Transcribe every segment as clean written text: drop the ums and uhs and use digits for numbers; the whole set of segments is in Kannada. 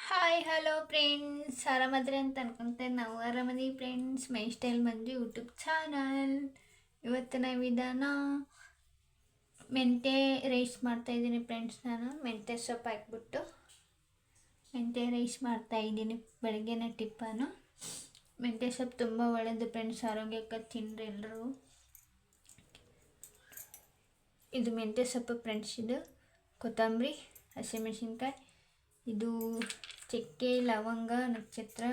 ಹಾಯ್ ಹಲೋ ಫ್ರೆಂಡ್ಸ್, ಆರಾಮದ್ರಿ ಅಂತ ಅನ್ಕೊಂತೇನೆ. ನಾವು ಆರಾಮದಿ friends. My style Manju YouTube channel. ಇವತ್ತಿನ ವಿಧಾನ ಮೆಂತ್ಯ ರೈಸ್ ಮಾಡ್ತಾಯಿದ್ದೀನಿ ಫ್ರೆಂಡ್ಸ್. ನಾನು ಮೆಂತ್ಯ ಸೊಪ್ಪು ಹಾಕ್ಬಿಟ್ಟು ಮೆಂತ್ಯ ರೈಸ್ ಮಾಡ್ತಾಯಿದ್ದೀನಿ. ಬೆಳಗ್ಗೆನ ಟಿಪ್ಪನು. ಮೆಂತ್ಯ ಸೊಪ್ಪು ತುಂಬ ಒಳ್ಳೆಯದು ಫ್ರೆಂಡ್ಸ್, ಆರೋಗ್ಯಕ್ಕೆ ತಿನ್ನಿರಿ ಎಲ್ಲರೂ. ಇದು ಮೆಂತ್ಯ ಸೊಪ್ಪು ಫ್ರೆಂಡ್ಸ್. ಇದು ಕೊತ್ತಂಬರಿ, ಹಸಿಮೆಣಸಿನ್ಕಾಯಿ, ಇದು ಚಕ್ಕೆ, ಲವಂಗ, ನಕ್ಷತ್ರ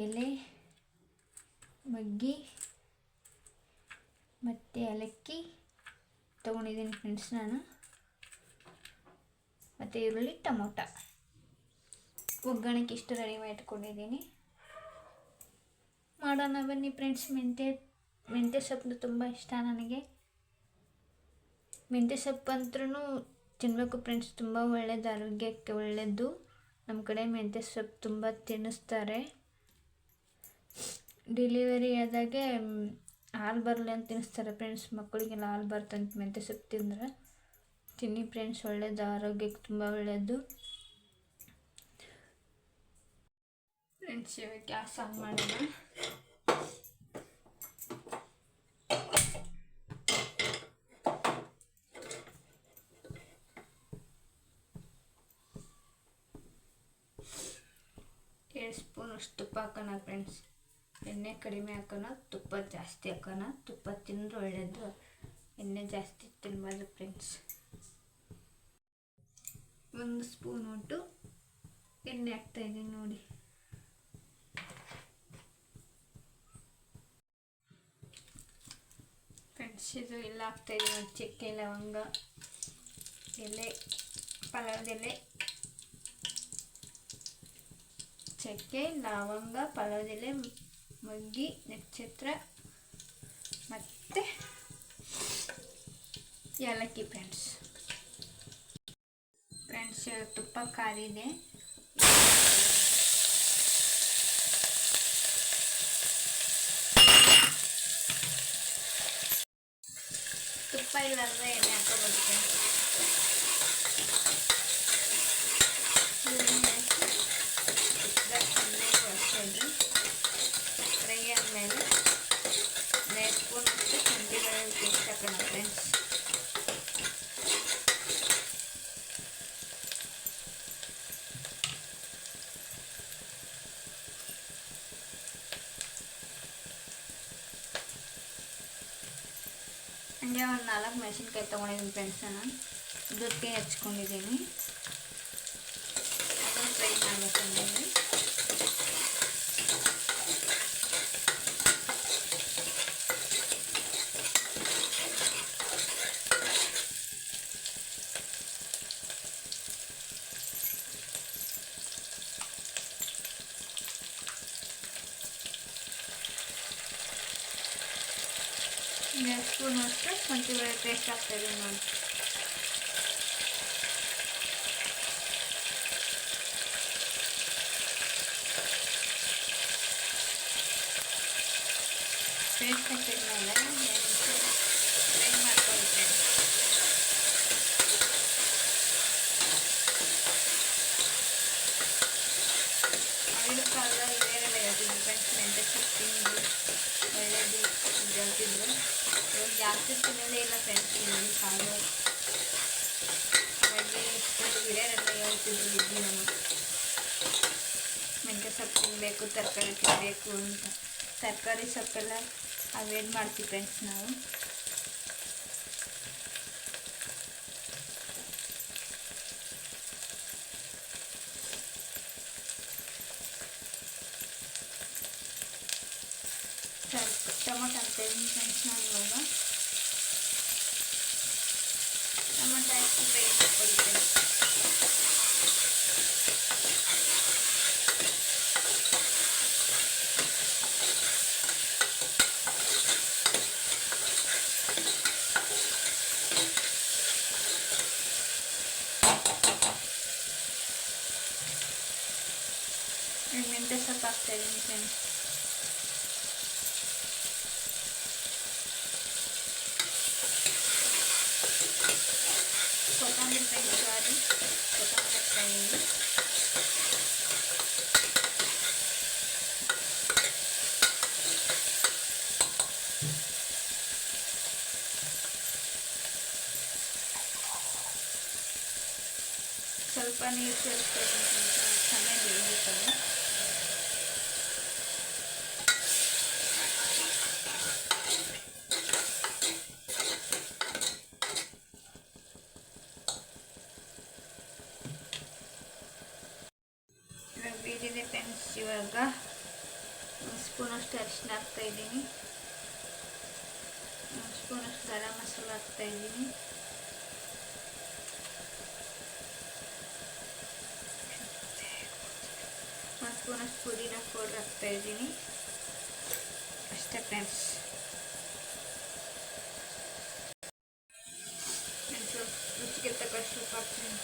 ಎಲೆ, ಮಗ್ಗಿ ಮತ್ತು ಏಲಕ್ಕಿ ತೊಗೊಂಡಿದ್ದೀನಿ ಫ್ರೆಂಡ್ಸ್ ನಾನು. ಮತ್ತು ಈರುಳ್ಳಿ, ಟೊಮೊಟೊ ಒಗ್ಗರಣೆಗೆ ಇಷ್ಟು ರೆಡಿ ಮಾಡಿ ಇಟ್ಕೊಂಡಿದ್ದೀನಿ. ಮಾಡೋಣ ಬನ್ನಿ ಫ್ರೆಂಡ್ಸ್. ಮೆಂತ್ಯ ಸೊಪ್ಪು ತುಂಬ ಇಷ್ಟ ನನಗೆ. ಮೆಂತ್ಯ ಸೊಪ್ಪು ಅಂತೂ ತಿನ್ನಬೇಕು ಫ್ರೆಂಡ್ಸ್, ತುಂಬ ಒಳ್ಳೆಯದು, ಆರೋಗ್ಯಕ್ಕೆ ಒಳ್ಳೆಯದು. ನಮ್ಮ ಕಡೆ ಮೆಂತ್ಯ ಸೊಪ್ಪು ತುಂಬ ತಿನ್ನಿಸ್ತಾರೆ. ಡೆಲಿವರಿ ಆದಾಗೆ ಹಾಲು ಬರಲಿ ಅಂತ ತಿನ್ನಿಸ್ತಾರೆ ಫ್ರೆಂಡ್ಸ್. ಮಕ್ಕಳಿಗೆಲ್ಲ ಹಾಲು ಬರ್ತಂತ ಮೆಂತ್ಯ ಸೊಪ್ಪು ತಿಂದ್ರೆ. ತಿನ್ನಿ ಫ್ರೆಂಡ್ಸ್, ಒಳ್ಳೆಯದು, ಆರೋಗ್ಯಕ್ಕೆ ತುಂಬ ಒಳ್ಳೆಯದು ಫ್ರೆಂಡ್ಸ್. ಇವಾಗ ಗ್ಯಾಸ್ ಆನ್ ಮಾಡೋಣ. ಸ್ಪೂನಷ್ಟು ತುಪ್ಪ ಹಾಕೋಣ ಫ್ರೆಂಡ್ಸ್. ಎಣ್ಣೆ ಕಡಿಮೆ ಹಾಕೋಣ, ತುಪ್ಪ ಜಾಸ್ತಿ ಹಾಕೋಣ. ತುಪ್ಪ ತಿಂದ್ರೆ ಒಳ್ಳೆಯದು, ಎಣ್ಣೆ ಜಾಸ್ತಿ ತಿನ್ನಬಾರ್ದು ಫ್ರೆಂಡ್ಸ್. 1 ಸ್ಪೂನ್ ಒಟ್ಟು ಎಣ್ಣೆ ಹಾಕ್ತಾಯಿದ್ದೀನಿ ನೋಡಿ. ಫ್ರೆಂಡ್ಸ್, ಇದು ಎಲ್ಲ ಹಾಕ್ತಾಯಿದ್ದೀನಿ. ಚಕ್ಕೆ, ಲವಂಗ ಎಲೆ, ಪಲಾವ್ದೆಲೆ, ಚಕ್ಕೆ, ಲವಂಗ, ಪಲಾವ್ದೆಲೆ, ಮಗ್ಗಿ, ನಕ್ಷತ್ರ ಮತ್ತು ಏಲಕ್ಕಿ ಫ್ರೆಂಡ್ಸ್. ತುಪ್ಪ ಕಾದಿದೆ. ತುಪ್ಪ ಇಲ್ಲಾಂದ್ರೆ ಎಣ್ಣೆ ಹಾಕೋಬೋದು ಫ್ರೆಂಡ್ಸ್. ಫ್ರೈ ಆದಮೇಲೆ 1 ಸ್ಪೂನ್ ಅಷ್ಟು ಶುಂಠಿ ಬೆಳ್ಳುಳ್ಳಿ ಪೇಸ್ಟ್ ಹಾಕೋಣ ಫ್ರೆಂಡ್ಸ್. ಹಂಗೆ 4 ಮೆಣಸಿನ್ಕಾಯಿ ತೊಗೊಂಡಿದ್ದೀನಿ ಫ್ರೆಂಡ್ಸ್. ನಾನು ಜೊತೆಗೆ ಹಚ್ಕೊಂಡಿದ್ದೀನಿ. ಅದನ್ನು ಫ್ರೈ ಮಾಡಬೇಕಂದ್ರೆ ಸ್ಪೂನ್ ಅಷ್ಟು ಶುಂಠಿ ಬೆಳ್ಳುಳ್ಳಿ ಪೇಸ್ಟ್ ಹಾಕ್ತಾಯಿದ್ದೀನಿ ನೋಡಿ. ಪೇಸ್ಟ್ ಹಾಕಿದ್ಮೇಲೆ ಫ್ರೈ ಮಾಡ್ಕೊಳ್ತೇನೆ. ಆಗಿನ ಕಾಲದಲ್ಲಿ ಬೇರೆಲ್ಲ ಹೇಳ್ತಿದ್ರು ಫ್ರೆಂಡ್ಸ್, ಮೆಂತ್ಯ ಸೊಪ್ಪು ತಿಂದು ಒಳ್ಳೆಯದು ಹೇಳ್ತಿದ್ರು. ಇವಾಗ ಜಾಸ್ತಿ ತಿನ್ನೋದೇ ಇಲ್ಲ ಫ್ರೆಂಡ್ಸ್ ಈಗಿನ ಕಾಲ. ಹಾಗಾಗಿ ಹಿರಿಯರೆಲ್ಲ ಹೇಳ್ತಿದ್ರು ಬುದ್ಧಿ ನಮಗೆ, ಮೆಂತ್ಯ ಸೊಪ್ಪು ತಿನ್ನಬೇಕು, ತರಕಾರಿ ತಿನ್ನಬೇಕು ಅಂತ. ತರಕಾರಿ ಸೊಪ್ಪೆಲ್ಲ ಅವಾಯ್ಡ್ ಮಾಡ್ತೀವಿ ಫ್ರೆಂಡ್ಸ್ ನಾವು. ಟೊಮೊಟೊ ಹಾಕ್ತಾಯಿದ್ದೀನಿ ಫ್ರೆಂಡ್ಸ್. ನಾನು ಇವಾಗ ಟೊಮೊಟೊ ಹಾಕಿ ಫ್ರೈ ಮಾಡ್ಕೊಳ್ತೇನೆ. ಮೆಂತ್ಯ ಸೊಪ್ಪು ಹಾಕ್ತಾಯಿದ್ದೀನಿ ಫ್ರೆಂಡ್ಸ್. ಕೊತ್ತಂಬರಿ ಫ್ರೆಂಡ್ಸ್, ಸಾರಿ ಕೊತ್ತಂಬರಿ ಹಾಕ್ತಾಯಿದ್ದೀನಿ. ನೀರು ಸೇರಿಸ್ತಾ ಇದ್ದೀನಿ, ಚೆನ್ನಾಗಿ ಬೇಯಬೇಕಲ್ಲ. ಇವಾಗ ಬೇಯಿದೆ ಫ್ರೆಂಡ್ಸ್. ಇವಾಗ ಒಂದು ಸ್ಪೂನಷ್ಟು ಅರಿಶಿನ ಹಾಕ್ತಾಯಿದ್ದೀನಿ, ಒಂದು ಸ್ಪೂನಷ್ಟು ಗರಂ ಮಸಾಲ ಹಾಕ್ತಾಯಿದ್ದೀನಿ, ಒಂದು ಸ್ಪೂನಷ್ಟು ಪುದೀನ ಪೌಡ್ರ್ ಹಾಕ್ತಾಯಿದ್ದೀನಿ. ಅಷ್ಟೇ ಫ್ರೆಂಡ್ಸ್. ರುಚಿಗೆ ತಕ್ಕಷ್ಟು ಉಪ್ಪು ಹಾಕ್ತೀನಿ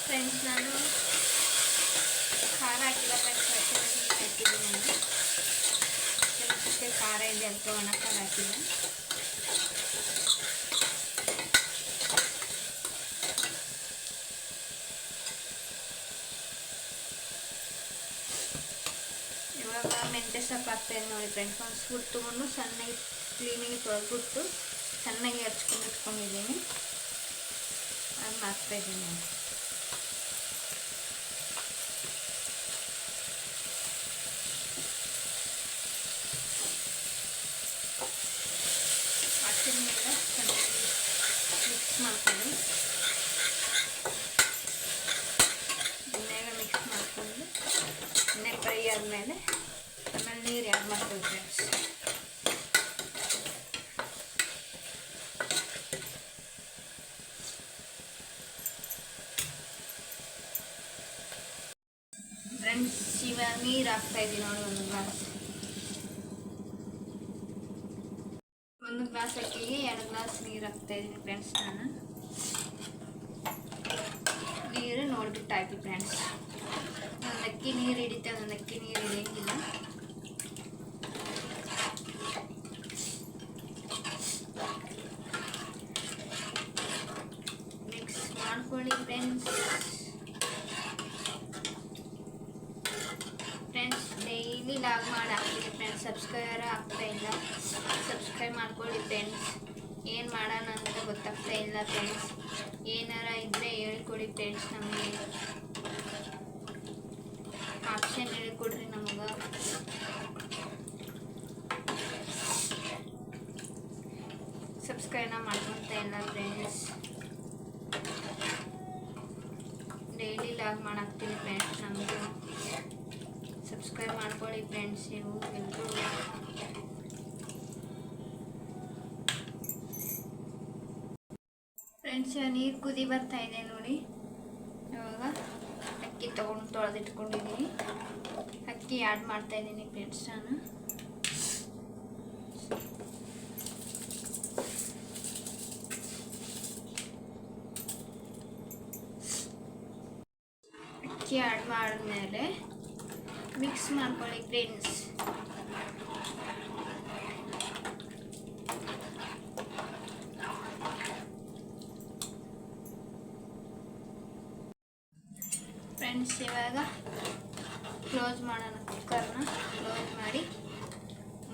ಫ್ರೆಂಡ್ಸ್. ನಾನು ಖಾರ ಹಾಕಿಲ್ಲ ಫ್ರೆಂಡ್ಸ್, ಹಾಕಿದ್ದೀನಿ ನಾನು. ಕೆಲಸಕ್ಕೆ ಖಾರ ಇದೆ ಅಂತ ಒಣ ಖಾರ ಹಾಕಿಲ್ಲ. ಇವಾಗ ಮೆಂತ್ಯ ಸೊಪ್ಪು ಹಾಕ್ತಾಯಿದ್ದೀನಿ ನೋಡಿ ಫ್ರೆಂಡ್ಸ್. ಒಂದು ಸ್ಪೂನ್ ತೊಗೊಂಡು ಸಣ್ಣಗೆ ಕ್ಲೀನಾಗಿ ತೊಳೆದ್ಬಿಟ್ಟು ಚೆನ್ನಾಗಿ ಹಚ್ಕೊಂಡು ಇಟ್ಕೊಂಡಿದ್ದೀನಿ, ಅದನ್ನ ಹಾಕ್ತಾಯಿದ್ದೀನಿ ನಾನು. ಹಾಕಿದ ಮೇಲೆ ಚೆನ್ನಾಗಿ ಮಿಕ್ಸ್ ಮಾಡ್ತೀನಿ. ಎಣ್ಣೆಗೆ ಮಿಕ್ಸ್ ಮಾಡಿಕೊಂಡು ಎಣ್ಣೆ ಫ್ರೈ ಆದಮೇಲೆ ಆಮೇಲೆ ನೀರು ಆ್ಯಡ್ ಮಾಡ್ತೀವಿ ಫ್ರೆಂಡ್ಸ್. ಫ್ರೆಂಡ್ಸ್ ಇವಾಗ ನೀರು ಹಾಕ್ತಾಯಿದ್ದೀನಿ ನೋಡಿ. ಒಂದು ಗ್ಲಾಸ್ ಅಕ್ಕಿಗೆ 2 ಗ್ಲಾಸ್ ನೀರು ಹಾಕ್ತಾಯಿದ್ದೀನಿ ಫ್ರೆಂಡ್ಸ್. ನಾನು ನೀರು ನೋಡಿಬಿಟ್ಟು ಹಾಕಿ ಫ್ರೆಂಡ್ಸ್. ಒಂದು ಅಕ್ಕಿ ನೀರು ಹಿಡಿತೆ, ಒಂದು ಅಕ್ಕಿ ನೀರು ಹಿಡಿಯಂಗಿಲ್ಲ. ಮಿಕ್ಸ್ ಮಾಡ್ಕೊಳ್ಳಿ ಫ್ರೆಂಡ್ಸ್. ಡೈಲಿ ಲಾಗ್ ಮಾಡಿ ಹಾಕ್ತೀನಿ ಫ್ರೆಂಡ್ಸ್. ಸಬ್ಸ್ಕ್ರೈಬರ್ ಆಗ್ತಾಯಿಲ್ಲ, ಸಬ್ಸ್ಕ್ರೈಬ್ ಮಾಡ್ಕೊಳ್ಳಿ ಫ್ರೆಂಡ್ಸ್. ಏನು ಮಾಡೋಣ ಅಂತ ಗೊತ್ತಾಗ್ತಾ ಇಲ್ಲ ಫ್ರೆಂಡ್ಸ್. ಏನಾರ ಇದ್ದರೆ ಹೇಳ್ಕೊಡಿ ಫ್ರೆಂಡ್ಸ್, ನಮಗೆ ಆಪ್ಷನ್ ಹೇಳ್ಕೊಡ್ರಿ ನಮಗೆ. ಸಬ್ಸ್ಕ್ರೈಬ್ನ ಮಾಡ್ಕೊತಾ ಇಲ್ಲ ಫ್ರೆಂಡ್ಸ್. ಡೈಲಿ ಲಾಗ್ ಮಾಡಾಕ್ತೀನಿ ಫ್ರೆಂಡ್ಸ್. ನಮಗೆ ಸಬ್ಸ್ಕ್ರೈಬ್ ಮಾಡ್ಕೊಳ್ಳಿ ಫ್ರೆಂಡ್ಸ್ ನೀವು ಎಲ್ಲರೂ. ಫ್ರೆಂಡ್ಸ್ ನೀರು ಕುದಿ ಬರ್ತಾ ಇದೆ ನೋಡಿ. ಇವಾಗ ಅಕ್ಕಿ ತೊಗೊಂಡು ತೊಳೆದಿಟ್ಕೊಂಡಿದ್ದೀನಿ, ಅಕ್ಕಿ ಆ್ಯಡ್ ಮಾಡ್ತಾಯಿದ್ದೀನಿ ಫ್ರೆಂಡ್ಸ್. ನಾನು ಅಕ್ಕಿ ಆ್ಯಡ್ ಮಾಡಿದ್ಮೇಲೆ ಮಿಕ್ಸ್ ಮಾಡ್ಕೊಳ್ಳಿ ಫ್ರೆಂಡ್ಸ್. ಫ್ರೆಂಡ್ಸ್ ಇವಾಗ ಕ್ಲೋಸ್ ಮಾಡೋಣ. ಕುಕ್ಕರ್ನ ಕ್ಲೋಸ್ ಮಾಡಿ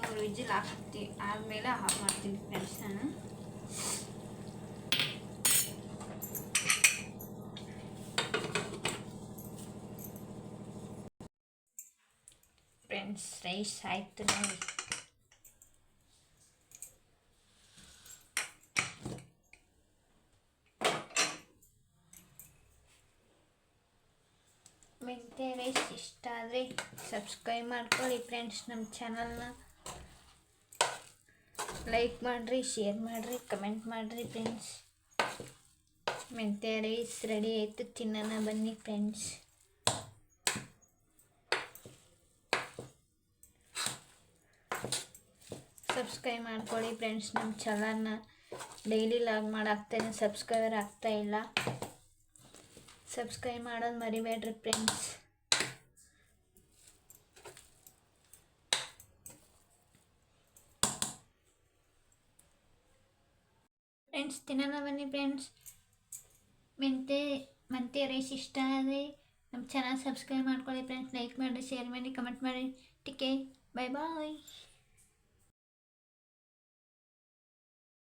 3 ವಿಜಿಲ್ ಹಾಕ್ತೀವಿ, ಆದಮೇಲೆ ಆಫ್ ಮಾಡ್ತೀನಿ ಫ್ರೆಂಡ್ಸ್. ನಾನು ಫ್ರೆಂಡ್ಸ್ ರೈಸ್ ಆಯ್ತು ನೋಡಿ. ಮೆಂತ್ಯ ರೈಸ್ ಇಷ್ಟ ಆದರೆ ಸಬ್ಸ್ಕ್ರೈಬ್ ಮಾಡ್ಕೊಳ್ಳಿ ಫ್ರೆಂಡ್ಸ್. ನಮ್ಮ ಚಾನಲ್ನ ಲೈಕ್ ಮಾಡಿರಿ, ಶೇರ್ ಮಾಡಿರಿ, ಕಮೆಂಟ್ ಮಾಡಿರಿ ಫ್ರೆಂಡ್ಸ್. ಮೆಂತ್ಯ ರೈಸ್ ರೆಡಿ ಆಯಿತು, ತಿನ್ನೋಣ ಬನ್ನಿ ಫ್ರೆಂಡ್ಸ್. ಸಬ್ಸ್ಕ್ರೈಬ್ ಮಾಡ್ಕೊಳ್ಳಿ ಫ್ರೆಂಡ್ಸ್. ನಮ್ಮ ಚಾನಲ್ನ ಡೈಲಿ ಲಾಗ್ ಮಾಡಾಕ್ತಾಯಿದ್ದೀನಿ, ಸಬ್ಸ್ಕ್ರೈಬರ್ ಆಗ್ತಾಯಿಲ್ಲ. ಸಬ್ಸ್ಕ್ರೈಬ್ ಮಾಡೋದು ಮರಿಬೇಡ್ರಿ ಫ್ರೆಂಡ್ಸ್. ಫ್ರೆಂಡ್ಸ್ ತಿನ್ನೋಣ ಬನ್ನಿ ಫ್ರೆಂಡ್ಸ್. ಮೆಂತ್ಯ ರೈಸ್ ಇಷ್ಟ ಆದರೆ ನಮ್ಮ ಚಾನಲ್ ಸಬ್ಸ್ಕ್ರೈಬ್ ಮಾಡ್ಕೊಳ್ಳಿ ಫ್ರೆಂಡ್ಸ್. ಲೈಕ್ ಮಾಡಿರಿ, ಶೇರ್ ಮಾಡಿ, ಕಮೆಂಟ್ ಮಾಡಿ. ಟೇಕ್ ಕೇರ್, ಬಾಯ್ ಬಾಯ್.